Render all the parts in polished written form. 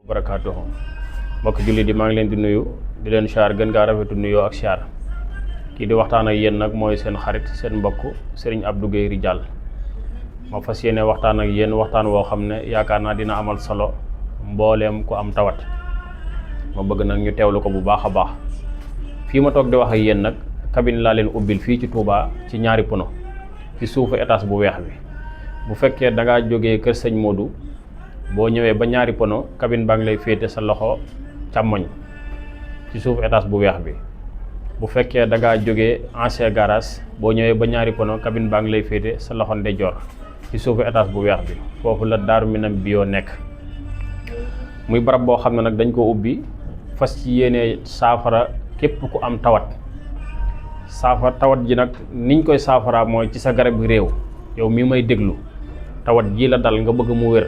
barakaatuhu mbokk jullit yi maa ngi leen di nuyu di leen siyaar gën gaa rafetu nuyoo ak siyaar kii di waxtaan ak yéen nag mooy seen xarit seen mbokk Serigne Abdou Guèye Ridial ma fas yéene waxtaan ak yéen waxtaan woo xam ne yaakaar naa dina amal solo mbooleem ku am tawat ma bëgg nag ñu teewlu ko bu baax a baax. fii ma toog di wax ak yéen nag cabine laa leen ubbil fii ci Touba ci ñaari pono ci suufu étage bu weex bi bu fekkee da ngaa jógee kër sëñ Modou boo ñëwee ba ñaari pono cabine baa ngi lay féete sa loxo càmmoñ ci suufu étage bu weex bi. bu fekkee da ngaa jógee ancien garage boo ñëwee ba ñaari pono cabine baa ngi lay féete sa loxo ndeyjoor ci suufu étage bu weex bi foofu la Daaru Minam bio nekk. muy barab boo xam ne nag dañ ko ubbi fas ci yéene saafara képp ku am tawat tawat ji nag niñ koy saafara mooy ci sa garab bi réew. yow mii may déglu tawat ji la dal nga bëgg mu wér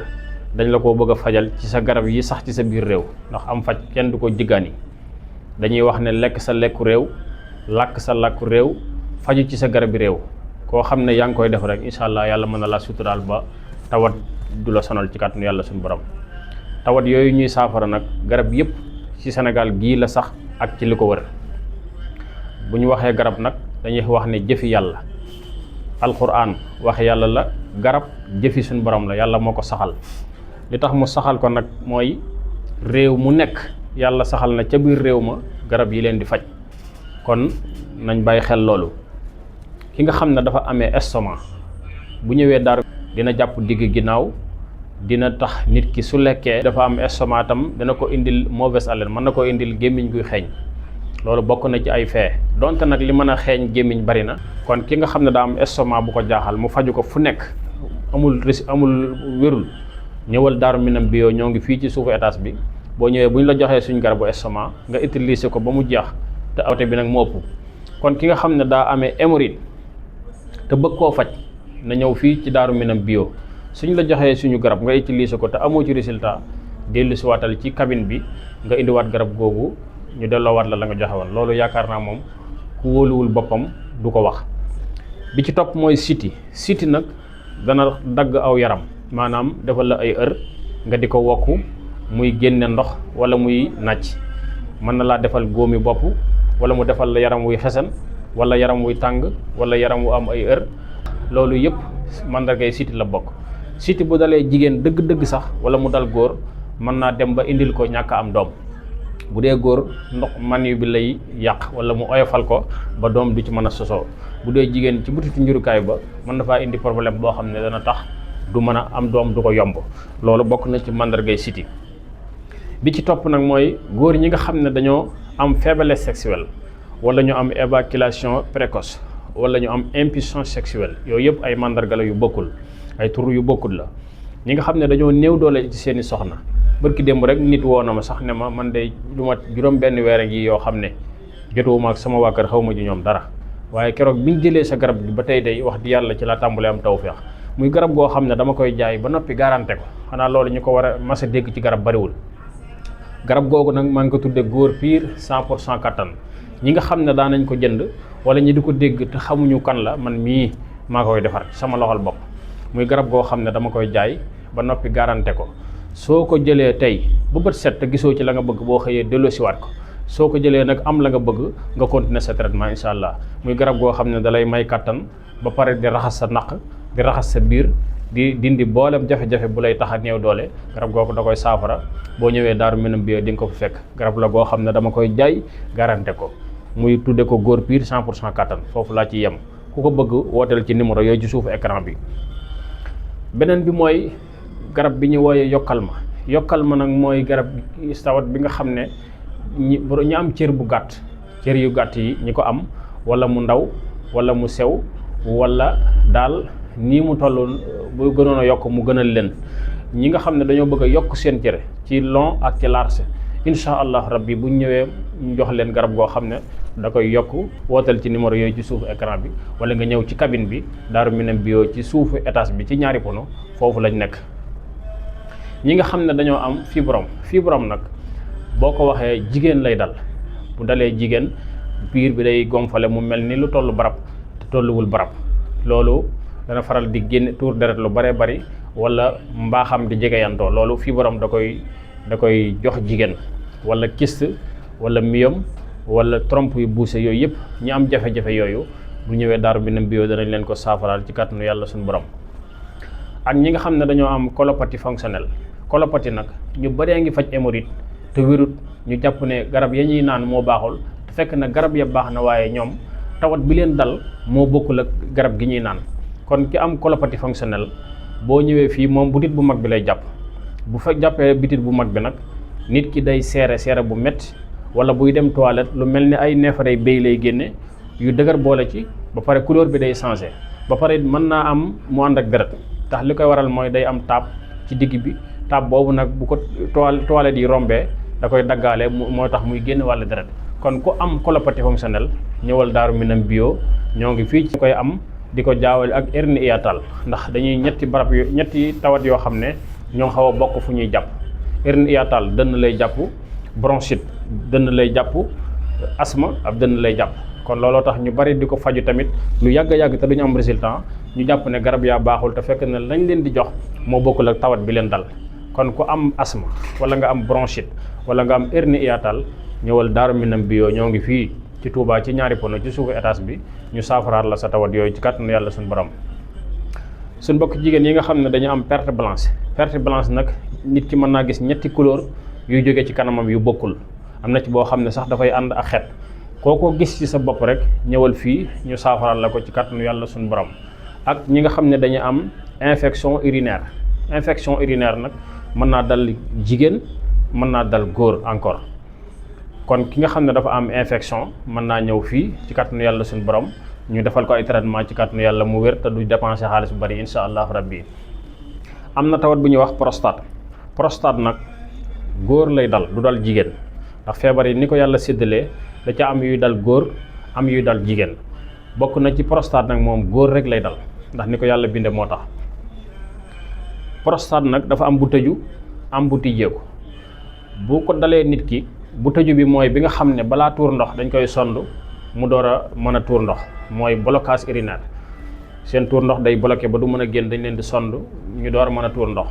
dañ la ko bëgg a fajal ci sa garab yi sax ci sa biir réew ndax am faj kenn du ko jiggaani. dañuy wax ne lekk sa lekku réew làkk sa làkku réew faju ci sa garab bi réew koo xam ne yaa ngi koy def rek incha allah yàlla mën na la suturaal ba tawat du la sonal ci kàttanu yàlla suñu borom. tawat yooyu ñuy saafara nag garab yëpp ci Sénégal gii la sax ak ci li ko wër. bu ñu waxee garab nag dañuy wax ne jëfi yàlla alquran wax yàlla la garab jëfi suñu borom la yàlla moo ko saxal. li tax mu saxal ko nag mooy réew mu nekk yàlla saxal na ca biir réew ma garab yi leen di faj kon nañ bàyyi xel loolu. ki nga xam ne dafa amee estomac bu ñëwee daar dina jàpp digg ginnaaw dina tax nit ki su lekkee dafa am estomac tam dina ko indil mauvaise haleine mën na ko indil gémmiñ guy xeeñ loolu bokk na ci ay fee donte nag li mën a xeeñ gémmiñ bari na. kon ki nga xam ne daa am estomac bu ko jaaxal mu faju ko fu nekk amul wérul ñëwal Daaru Minam bio ñoo ngi fii ci suufu étage bi. boo ñëwee bu ñu la joxee suñ garabu estomac nga utiliser ko ba mu jeex te awte bi nag moo ëpp. kon ki nga xam ne daa amee hémorroïde te bëgg koo faj na ñëw fii ci Daaru Minam bio suñ la joxee suñu garab nga utiliser ko te amoo ci résultat dellu si waatal ci cabine bi nga indiwaat garab googu ñu delloowaat la nga joxe woon. loolu yaakaar naa moom ku wóoluwul boppam du ko wax. bi ci topp mooy siti nag dana dagg aw yaram maanaam defal la ay nga di ko wokku muy génne ndox wala muy nàcc mën na laa defal góomi bopp wala mu defal la yaram wuy xesan wala yaram wuy tàng wala yaram wu am ay loolu yëpp mandargay siti la bokk. siti bu dalee jigéen dëgg-dëgg sax wala mu dal góor mën naa dem ba indil ko ñàkk am doom. bu dee góor ndox man bi lay yàq wala mu oyofal ko ba doom du ci mën a sosoo. bu dee jigéen ci butitu njurukaay ba mën na faa indi problème boo xam ne dana tax du mën a am doom du ko yomb. loolu bokk na ci mandargay siti. bi ci topp nag mooy góor ñi nga xam ne dañoo am faiblesse sexuelle wala ñu am éjaculation précoce wala ñu am impuissance sexuelle yooyu yëpp ay mandarga la yu bokkul ay tur yu bokkul la. ñi nga xam ne dañoo néew doole ci seeni soxna barki démb rek nit woo na ma sax ne ma man de lu mat juróom benn weer ngi yoo xam ne jotuwuma ak sama waa kër xaw ma ji ñoom dara waaye keroog biñ jëlee sa garab gi ba tey day wax di yàlla ci la tàmbalee am tawfeex. muy garab goo xam ne dama koy jaay ba noppi garanté ko xanaa loolu ñu ko war a mas a dégg ci garab bariwul. garab googu nag maa ngi ko tudde góor piir 100% kattan ñi nga xam ne daan nañ ko jënd wala ñi di ko dégg te xamuñu kan la man mii maa koy defar sama loxol bopp. muy garab goo xam ne dama koy jaay ba noppi garanté ko soo ko jëlee tey bu bët set te gisoo ci la nga bëgg boo xëyee delloosiwaat ko soo ko jëlee nag am la nga bëgg nga continuer sa traitement incha allah. muy garab goo xam ne dalay may kattan ba pare di raxas sa naq di raxas sa biir di dindi boolem jafe-jafe bu lay tax a néew doole garab googu da koy saafara. boo ñëwee Daaru Minam bio di nga ko fa fekk garab la goo xam ne dama koy jaay garanté ko muy tudde ko góor piir 100% kattan foofu laa ci yem ku ko bëgg wooteel ci numéro yooyu ci suufu écran bi. beneen bi mooy garab bi ñu wooyee yokkal ma nag mooy garab tawat bi nga xam ne ñi am cër bu gàtt cër yu gàtt yi ñi ko am wala mu ndaw wala mu sew wala daal nii mu toll bu gënoon a yokk mu gënal leen. ñi nga xam ne dañoo bëgg a yokk seen cere ci long ak ci large incha allah rabbi bu ñëwee ñu jox leen garab goo xam ne da koy yokk wooteel ci numéro yooyu ci suufu écran bi wala nga ñëw ci cabine bi Daaru Minam bio ci suufu étage bi ci ñaari pono foofu lañ nekk. ñi nga xam ne dañoo am fibrome nag boo ko waxee jigéen lay dal bu dalee jigéen biir bi day gonfale mu mel ni lu tollu barab te tolluwul barab loolu dana faral di génn tuur deret lu bare bari wala mbaaxam di jegeyantoo loolu fibrome da koy da koy jox jigéen wala kyste wala myome wala trompe yu bouché yooyu yëpp ñi am jafe-jafe yooyu bu ñëwee Daaru Minam bio danañ leen ko saafaraal ci kàttanu yàlla suñu borom. ak ñi nga xam ne dañoo am colopathie fonctionnelle. colopathie nag ñu bëree ngi faj hémorroïde te wérut ñu jàpp ne garab ya ñuy naan moo baaxul te fekk na garab ya baax na waaye ñoom tawat bi leen dal moo bokkul ak garab gi ñuy naan. kon ki am colopathie fonctionnelle boo ñëwee fii moom butit bu mag bi lay jàpp bu fa jàppee butit bu mag bi nag nit ki day seere bu métti wala buy dem toilette lu mel ni ay neefarey béy lay génne yu dëgër boole ci ba pare couleur bi day changé ba pare mën naa am mu ànd ak deret ndax li koy waral mooy day am taab ci digg bi taab boobu nag bu ko toilette yi rombee da koy daggaale moo tax muy génn wàllu deret. kon ku am colopathie fonctionnelle ñëwal Daaru Minam bio ñoo ngi fii ci koy am di ko jaawale ak hernie hiatale ndax dañuy ñetti tawat yoo xam ne ñoo xaw a bokk fu ñuy jàpp. hernie hiatale dënn lay jàpp, bronchite dënn lay jàpp, asthme ab dënn lay jàpp. kon looloo tax ñu bari di ko faju tamit lu yàgg te duñu am résultat ñu jàpp ne garab yaa baaxul te fekk na lañ leen di jox moo bokkul ak tawat bi leen dal. kon ku am asthme wala nga am bronchite wala nga am hernie hiatale ñëwal Daaru Minam bio ñoo ngi fii ci Touba ci ñaari pono ci suufu étage bi ñu saafaraat la sa tawat yooyu ci kàttanu yàlla suñu borom. suñ bokk jigéen yi nga xam ne dañu am perte blanche nag nit ki mën naa gis ñetti couleur yuy jóge ci kanamam yu bokkul am na ci boo xam ne sax dafay ànd ak xet kooko gis ci sa bopp rek ñëwal fii ñu saafaraat la ko ci kàttanu yàlla suñu borom. ak ñi nga xam ne dañu am infection urinaire nag mën naa dal jigéen mën naa dal góor encore. kon ki nga xam ne dafa am infection mën naa ñëw fii ci kàttanu yàlla suñu borom ñu defal ko ay traitement ci kàttanu yàlla mu wér te du dépenser xaalis bu bari insha allah rabbi. am na tawat bu ñuy wax prostate nag góor lay dal du dal jigéen ndax feebar yi ni ko yàlla séddalee da ca am yuy dal góor am yuy dal jigéen bokk na ci prostate nag moom góor rek lay dal ndax ni ko yàlla binde moo tax. prostate nag dafa am bu tëju am bu tijjeeku bu ko dalee nit ki bu tëju bi mooy bi nga xam ne balaa tuur ndox dañ koy sond mu door a mën a tuur ndox mooy blocage urinaire seen tuur ndox day bloqué ba du mën a génn dañ leen di sond ñu door a mën a tuur ndox.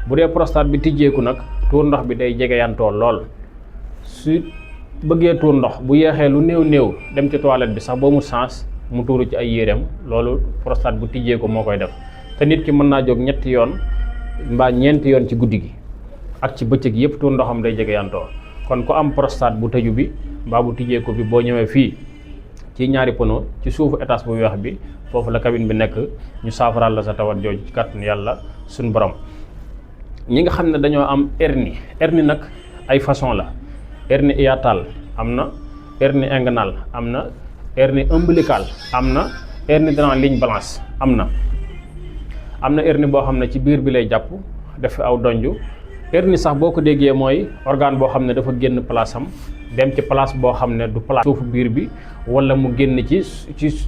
bu dee prostate bi tijjeeku nag tuur ndox bi day jegeyantoo lool su bëggee tuur ndox bu yeexee lu néew dem ci toilette bi sax boo mu sens mu tuuru ci ay yéreem loolu prostate bu tijjeeku moo koy def te nit ki mën naa jóg ñetti yoon mbaa ñeenti yoon ci guddi gi ak ci bëccëg yëpp tuur ndoxam day jegeyantoo. kon ku am prostate bu tëju bi mbaa bu tijjeeku bi boo ñëwee fii ci ñaari pono ci suufu étage bu weex bi foofu la cabine bi nekk ñu saafaraal la sa tawat jooju ci kàttanu yàlla suñu borom. ñi nga xam ne dañoo am hernie nag ay façon la hernie hiatale am na hernie inguinale am na hernie ombilicale am na hernie dans ligne blanche am na hernie boo xam ne ci biir bi lay jàpp def aw donju. hernie sax boo ko déggee mooy organe boo xam ne dafa génn place am dem ci place boo xam ne du place suufu biir bi wala mu génn ci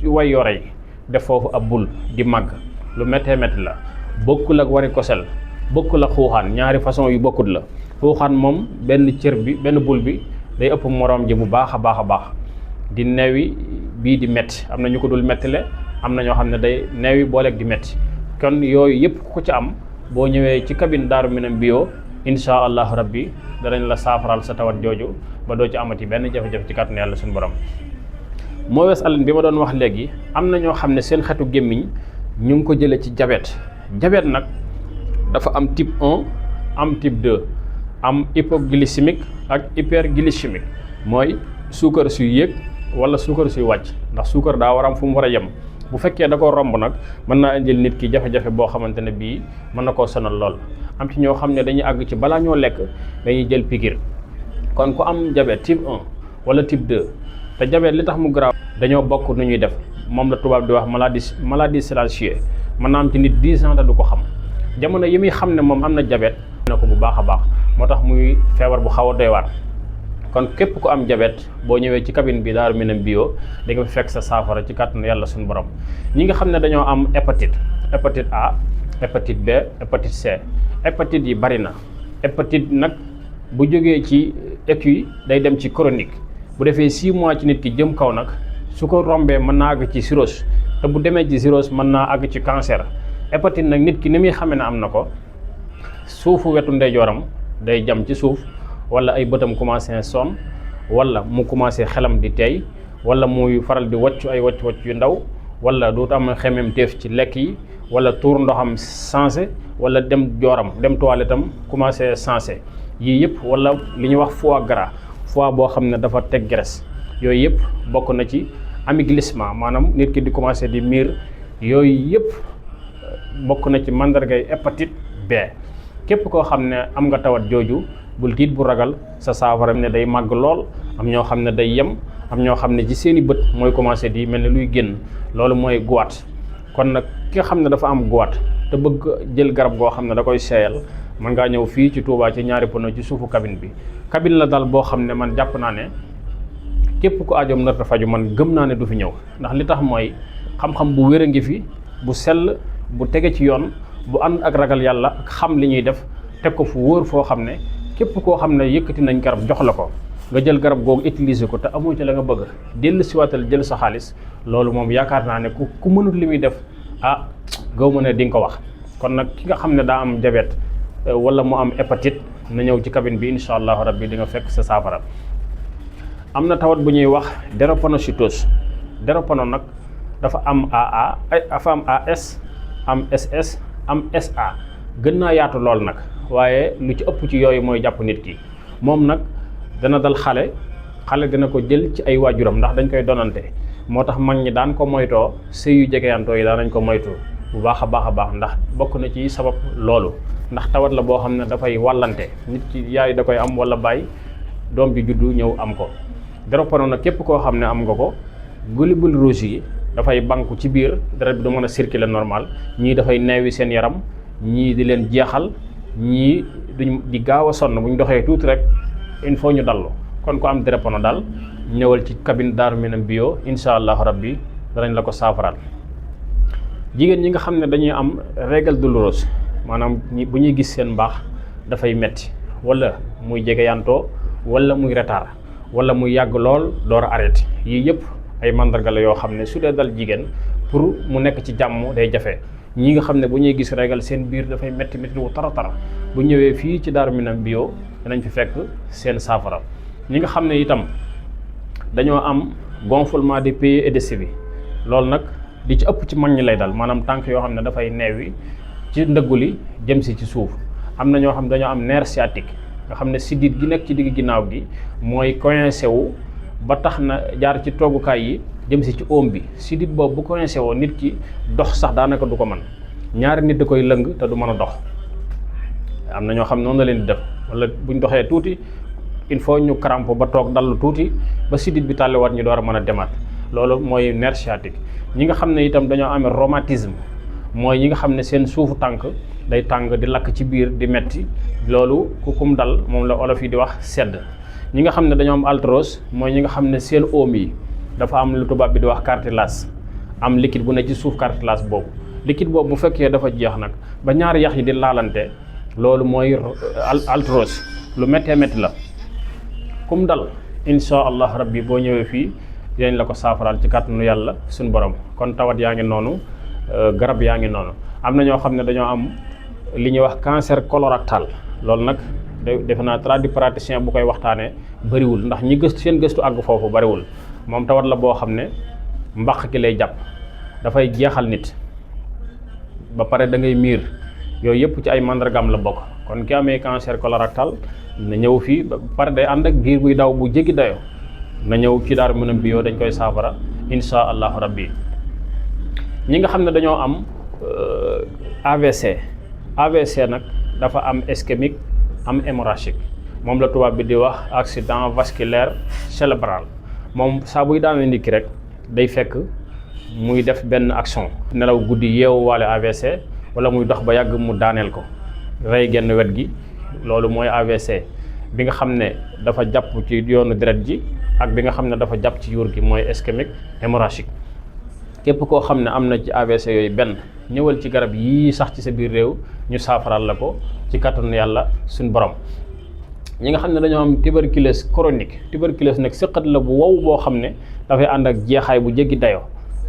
way yore yi def foofu ab bul di màgg lu méttee métti la bokkul ak varicocèle bokkul ak xuuxaan ñaari façon yu bokkut la. xuuxaan moom benn cër bi benn bul bi day ëpp moroom ji bu baax a baax di neewi bii di métti am na ñu ko dul méttile am na ñoo xam ne day neewi booleeg di métti kon yooyu yëpp ku ci am boo ñëwee ci cabine Daaru Minam bio insha allahu rabbi danañ la saafaral sa tawat jooju ba doo ci amati benn jafe-jafe ci kàttanu yàlla suñu borom. mauvaise haleine bi ma doon wax léegi am na ñoo xam ne seen xetu gémmiñ ñu ngi ko jëlee ci diabète nag dafa am type 1 am type 2 am hypoglycémique ak hyperglycémique mooy suukar suy yéeg wala suukar suy wàcc ndax suukar daa war am fu mu war a yem. bu fekkee da ko romb nag mën naa indil nit ki jafe-jafe boo xamante ne bii mën na koo sonal lool am ci ñoo xam ne dañuy àgg ci balaa ñoo lekk dañuy jël piqûre. kon ku am diabète type 1 wala type 2 te diabète li tax mu garaaw dañoo bokk nu ñuy def moom la tubaab di wax maladie silencieuse mën naa am ci nit 10 ans te du ko xam jamono yi muy xam ne moom am na diabète na ko bu baax a baax moo tax muy feebar bu xaw a doy waar. kon képp ku am diabète boo ñëwee ci cabine bi Daaru Minam bio di nga fekk sa saafara ci kàttanu yàlla suñu borom. ñi nga xam ne dañoo am hépatite A hépatite B hépatite C hépatite yi bari na hépatite nag bu jógee ci aigu day dem ci chronique bu defee 6 mois ci nit ki jëm kaw nag su ko rombee mën naa àgg ci cirrhose te bu demee ci cirrhose mën naa àgg ci cancer. hépatite nag nit ki ni muy xamee ne am na ko suufu wetu ndeyjooram day jam ci suuf wala ay bëtam commencé sonn wala mu commencé xelam di teey wala muy faral di waccu ay wacc yu ndaw wala dootu am xemem teef ci lekk yi wala tuur ndoxam sensé wala dem jooram dem toilette am commencé sensé yii yëpp wala li ñuy wax foie gras foie boo xam ne dafa teg graisse yooyu yëpp bokk na ci amaiglissement maanaam nit ki di commencé di miir yooyu yëpp bokk na ci mandargay hépatite B. képp koo xam ne am nga tawat jooju bul tiit bu ragal sa saafara ne day màgg lool am ñoo xam ne day yem am ñoo xam ne ci seeni bët mooy commencé di mel ni luy génn loolu mooy goitre. kon nag ki nga xam ne dafa am goitre te bëgg jël garab goo xam ne da koy seeyal mën ngaa ñëw fii ci Touba ci ñaari pono ci suufu cabine bi. cabine la dal boo xam ne man jàpp naa ne képp ku aajoom narta faju man gëm naa ne du fi ñëw ndax li tax mooy xam-xam bu wér a ngi fi bu sell bu tege ci yoon bu ànd ak ragal yàlla ak xam li ñuy def teg ko fu wóor foo xam ne képp koo xam ne yëkkati nañ garab jox la ko nga jël garab googu utiliser ko te amoo ci la nga bëgg dellu siwaatal jël sa xaalis loolu moom yaakaar naa ne ku mënut li muy def gaw ma ne di nga ko wax. kon nag ki nga xam ne daa am diabète wala mu am hépatite na ñëw ci cabine bi incha allahu rabbi di nga fekk sa saafara. am na tawat bu ñuy wax drépanocytose drépano nag dafa am AA dafa am AS am SS am SA gën naa yaatu lool nag waaye lu ci ëpp ci yooyu mooy jàpp nit ki moom nag dana dal xale dina ko jël ci ay waajuram ndax dañ koy donante moo tax mag ñi daan ko moytoo sëy yu jegeyantoo yi daan nañ ko moytu bu baax a baax ndax bokk na ci sabab loolu ndax tawat la boo xam ne dafay wàllante nit ki yaay da koy am wala bàyyi doom ji juddu ñëw am ko. drépano nag képp koo xam ne am nga ko globules rouges yi dafay banku ci biir deret bi du mën a circuler normal ñii dafay neewi seen yaram ñii di leen jeexal ñii duñ di gaaw a sonn bu ñu doxee tuuti rek il faut ñu dallu. kon ko am drépano daal ñëwal ci cabine Darou Minam bio incha allah rabbi danañ la ko saafaraal. jigéen ñi nga xam ne dañuy am règle douloureuse maanaam bu ñuy gis seen mbaax dafay metti wala muy jegeyantoo wala muy retard wala muy yàgg lool door a arrêté yii yëpp ay mandarga la yoo xam ne su dee dal jigéen pour mu nekk ci jàmm day jafe. ñi nga xam ne bu ñuy gis règle seen biir dafay metti wu tara bu ñëwee fii ci Darou Minam bio danañ fi fekk seen saafara. ñi nga xam ne itam dañoo am gonflement des pieds et des chevilles loolu nag li ci ëpp ci mag ñi lay dal maanaam tànk yoo xam ne dafay neewi ci ndëggu li jëm si ci suuf. am na ñoo xam ne dañoo am nerf sciatique nga xam ne siddiit gi nekk ci digg ginnaaw gi mooy coincé wu ba tax na jaar ci toogukaay yi jëm si ci oom bi siddiit boobu bu coincé woo nit ki dox sax daanaka du ko mën ñaari nit da koy lëng te du mën a dox. am na ñoo xam noonu la leen di def wala buñ doxee tuuti il faut ñu crampe ba toog dallu tuuti ba siddiit bi tàlliwaat ñu door a mën a demaat loolu mooy nerf sciatique. ñi nga xam ne itam dañoo amee rhumatisme mooy ñi nga xam ne seen suufu tànk day tàng di lakk ci biir di metti loolu ku kum dal moom la olof yi di wax sedd. ñi nga xam ne dañoo am arthrose mooy ñi nga xam ne seen oom yi dafa am lu tubaab bi di wax cartilage am liquide bu ne ci suuf cartilage boobu liquide boobu bu fekkee dafa jeex nag ba ñaari yax yi di laalante loolu mooy arthrose lu méttee métti la. kum dal incha allah rabbi boo ñëwee fii dinañ la ko saafaraal ci kàttanu yàlla suñu borom. kon tawat yaa ngi noonu garab yaa ngi noonu. am na ñoo xam ne dañoo am li ñuy wax cancer colorectal loolu nag defe naa tradipraticien bu koy waxtaanee bëriwul ndax ñi gëstu seen gëstu àgg foofu bëriwul moom tawat la boo xam ne mbaq ki lay jàpp dafay jeexal nit ba pare da ngay miir yooyu yëpp ci ay mandargam la bokk. kon ki amee cancer colorectal na ñëw fii ba pare day ànd ak biir buy daw bu jéggi dayoo na ñëw ci Darou Minam bio dañ koy saafara insha allahu rabbi. ñi nga xam ne dañoo am AVC nag dafa am ischémique am hémorragique moom la tubaab bi di wax accident vasculaire cérébral moom saa buy daanee nit ki rek day fekk muy def benn action nelaw guddi yeewu waale AVC wala muy dox ba yàgg mu daaneel ko rey genn wet gi loolu mooy AVC. bi nga xam ne dafa jàpp ci yoonu deret ji ak bi nga xam ne dafa jàpp ci yuur gi mooy ischémique hémorragique. képp koo xam ne am na ci AVC yooyu benn ñëwal ci garab yii sax ci sa biir réew ñu saafaral la ko ci kattanu yàlla suñ borom. ñi nga xam ne dañoo am tuberculose chronique tuberculose nag sëqat la bu wow boo xam ne dafay ànd ak jeexaay bu jéggi dayoo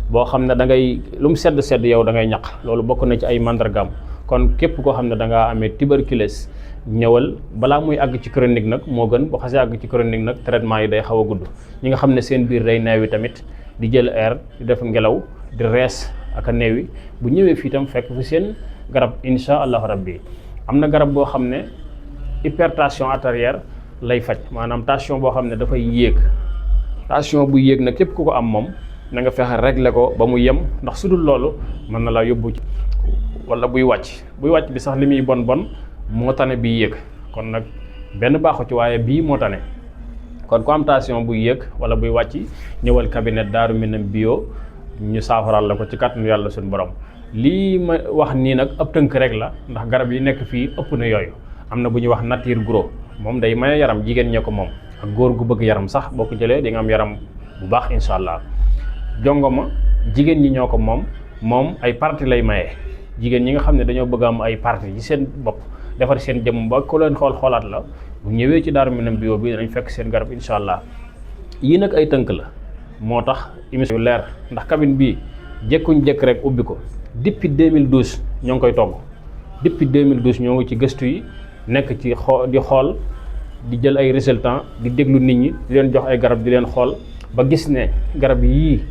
boo xam ne da ngay lu mu sedd yow da ngay ñaq loolu bokk na ci ay mandargaam kon képp koo xam ne da ngaa amee tuberculose ñëwal balaa muy àgg ci chronique nag moo gën bu xasee àgg ci chronique nag traitement yi day xaw a gudd. ñi nga xam ne seen biir day neewi tamit di jël air di def ngelaw di rees ak a neewi bu ñëwee fii tam fekk fi seen garab insha allahu rabbi. am na garab boo xam ne hypertension artérielle lay faj maanaam tension boo xam ne dafay yéeg tension bu yéeg nag képp ku ko am moom na nga fexe régler ko ba mu yem ndax su dul loolu mën na la yóbbu ci wala buy wàcc bi sax li muy bon moo tane bii yéeg kon nag benn baaxu ci waaye bii moo tane kon ku am tension buy yéeg wala buy wàcc ñëwal cabinet Daaru Minam bio ñu saafaral la ko ci kàttanu yàlla suñu borom. lii ma wax nii nag ab tënk rek la ndax garab yi nekk fii ëpp na yooyu am na bu ñuy wax nature gros moom day maye yaram jigéen ñee ko moom ak góor gu bëgg yaram sax boo ko jëlee di nga am yaram bu baax incha allah. jongoma jigéen ñi ñoo ko moom ay parti lay maye jigéen ñi nga xam ne dañoo bëgg am ay parti ci seen bopp defar seen jëmm ba ku leen xoolaat la bu ñëwee ci Daaru Minam bio bi danañ fekk seen garab incha allah. yii nag ay tënk la moo tax émission yu leer ndax cabine bii jekkuñ jekk rek ubbi ko depuis 2012 ñoo ngi koy togg depuis 2012 ñoo ngi ci gëstu yi nekk ci di xool di jël ay résultats di déglu nit ñi di leen jox ay garab di leen xool ba gis ne garab yii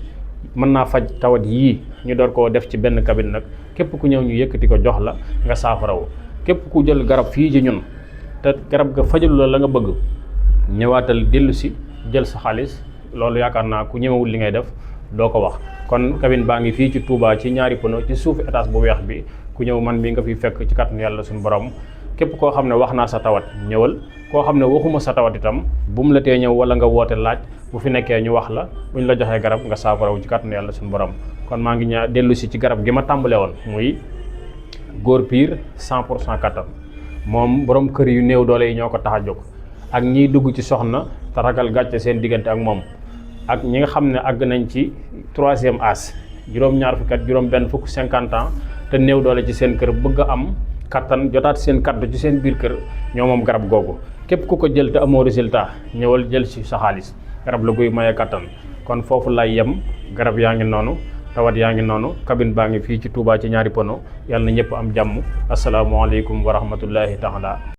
mën naa faj tawat yii ñu door koo def ci benn cabine nag képp ku ñëw ñu yëkkati ko jox la nga saafarawu képp ku jël garab fii ci ñun te garab ga fajalu la nga bëgg ñëwaatal dellu si jël sa xaalis loolu yaakaar naa ku ñëwewul li ngay def doo ko wax. kon cabine baa ngi fii ci Touba ci ñaari pono ci suufu étage bu weex bi ku ñëw man mi nga fi fekk ci kàttanu yàlla suñu borom képp koo xam ne wax naa sa tawat ñëwal koo xam ne waxuma sa tawat itam bu mu la tee ñëw wala nga woote laaj bu fi nekkee ñu wax la bu ñu la joxee garab nga saafarawu ci kàttanu yàlla suñu borom. kon maa ngi dellu si ci garab gi ma tàmbale woon muy góor piir 100% kattan moom borom kër yu néew doole yi ñoo ko tax a jóg ak ñiy dugg ci soxna te ragal gàcce seen diggante ak moom ak ñi nga xam ne àgg nañ ci 3e âge juróom-ñaar fukki at juróom-benn fukk 50 ans te néew doole ci seen kër bëgg a am kattan jotaat seen kaddu ci seen biir kër ñoo moom garab googu képp ku ko jël te amoo résultat ñëwal jël ci sa xaalis garab la guy maye kattan. kon foofu lay yem garab yaa ngi noonu tawat yaa ngi noonu cabine baa ngi fii ci Touba ci ñaari pono yàlla na ñëpp am jàmm asalaamaaleykum wa rahmatullahi taala